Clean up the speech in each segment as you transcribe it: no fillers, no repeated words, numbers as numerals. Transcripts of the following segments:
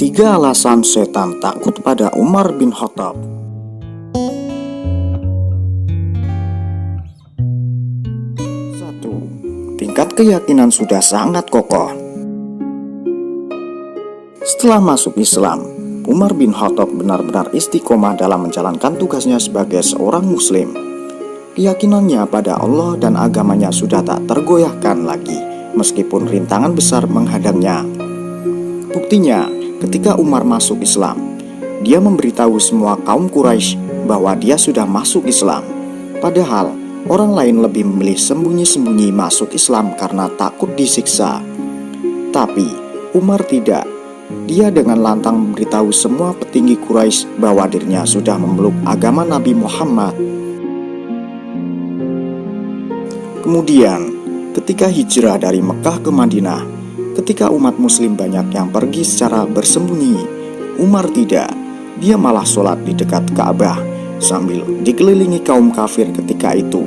Tiga alasan setan takut pada Umar bin Khattab. Satu, tingkat keyakinan sudah sangat kokoh. Setelah masuk Islam, Umar bin Khattab benar-benar istiqomah dalam menjalankan tugasnya sebagai seorang muslim. Keyakinannya pada Allah dan agamanya sudah tak tergoyahkan lagi, meskipun rintangan besar menghadangnya. Buktinya, ketika Umar masuk Islam, dia memberitahu semua kaum Quraisy bahwa dia sudah masuk Islam. Padahal, orang lain lebih memilih sembunyi-sembunyi masuk Islam karena takut disiksa. Tapi, Umar tidak. Dia dengan lantang memberitahu semua petinggi Quraisy bahwa dirinya sudah memeluk agama Nabi Muhammad. Kemudian, ketika hijrah dari Mekah ke Madinah, ketika umat muslim banyak yang pergi secara bersembunyi, Umar tidak. Dia malah sholat di dekat Ka'bah sambil dikelilingi kaum kafir ketika itu.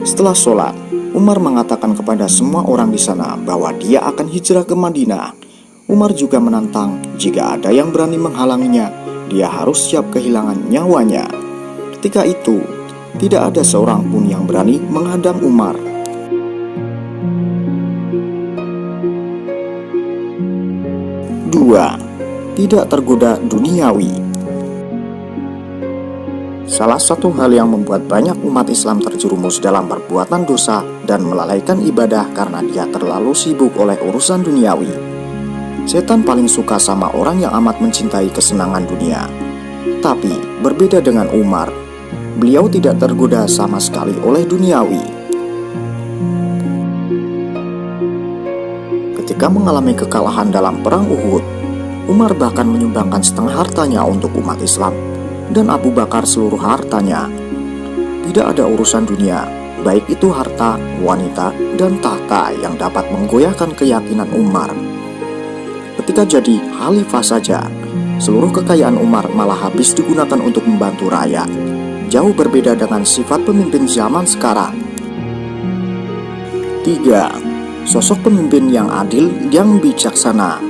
Setelah sholat, Umar mengatakan kepada semua orang di sana bahwa dia akan hijrah ke Madinah. Umar juga menantang jika ada yang berani menghalanginya, dia harus siap kehilangan nyawanya. Ketika itu, tidak ada seorang pun yang berani menghadang Umar. 2. Tidak tergoda duniawi. Salah satu hal yang membuat banyak umat Islam terjerumus dalam perbuatan dosa dan melalaikan ibadah karena dia terlalu sibuk oleh urusan duniawi. Setan paling suka sama orang yang amat mencintai kesenangan dunia. Tapi berbeda dengan Umar, beliau tidak tergoda sama sekali oleh duniawi. Ketika mengalami kekalahan dalam perang Uhud, Umar bahkan menyumbangkan setengah hartanya untuk umat Islam, dan Abu Bakar seluruh hartanya. Tidak ada urusan dunia, baik itu harta, wanita, dan tahta yang dapat menggoyahkan keyakinan Umar. Ketika jadi khalifah saja, seluruh kekayaan Umar malah habis digunakan untuk membantu rakyat. Jauh berbeda dengan sifat pemimpin zaman sekarang. 3. Sosok pemimpin yang adil yang bijaksana.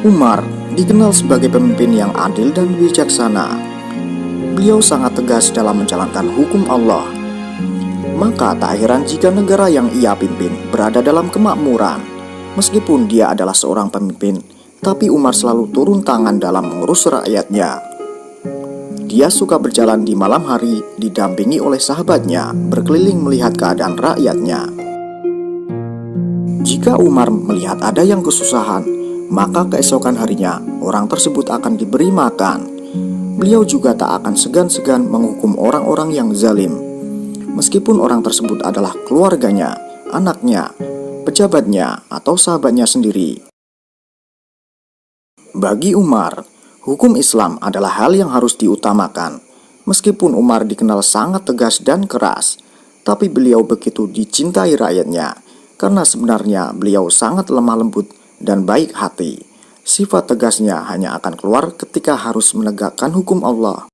Umar dikenal sebagai pemimpin yang adil dan bijaksana. Beliau sangat tegas dalam menjalankan hukum Allah. Maka tak heran jika negara yang ia pimpin berada dalam kemakmuran. Meskipun dia adalah seorang pemimpin, tapi Umar selalu turun tangan dalam mengurus rakyatnya. Dia suka berjalan di malam hari, didampingi oleh sahabatnya, berkeliling melihat keadaan rakyatnya. Jika Umar melihat ada yang kesusahan, maka keesokan harinya orang tersebut akan diberi makan. Beliau juga tak akan segan-segan menghukum orang-orang yang zalim, meskipun orang tersebut adalah keluarganya, anaknya, pejabatnya, atau sahabatnya sendiri. Bagi Umar, hukum Islam adalah hal yang harus diutamakan. Meskipun Umar dikenal sangat tegas dan keras, tapi beliau begitu dicintai rakyatnya, karena sebenarnya beliau sangat lemah lembut dan baik hati. Sifat tegasnya hanya akan keluar ketika harus menegakkan hukum Allah.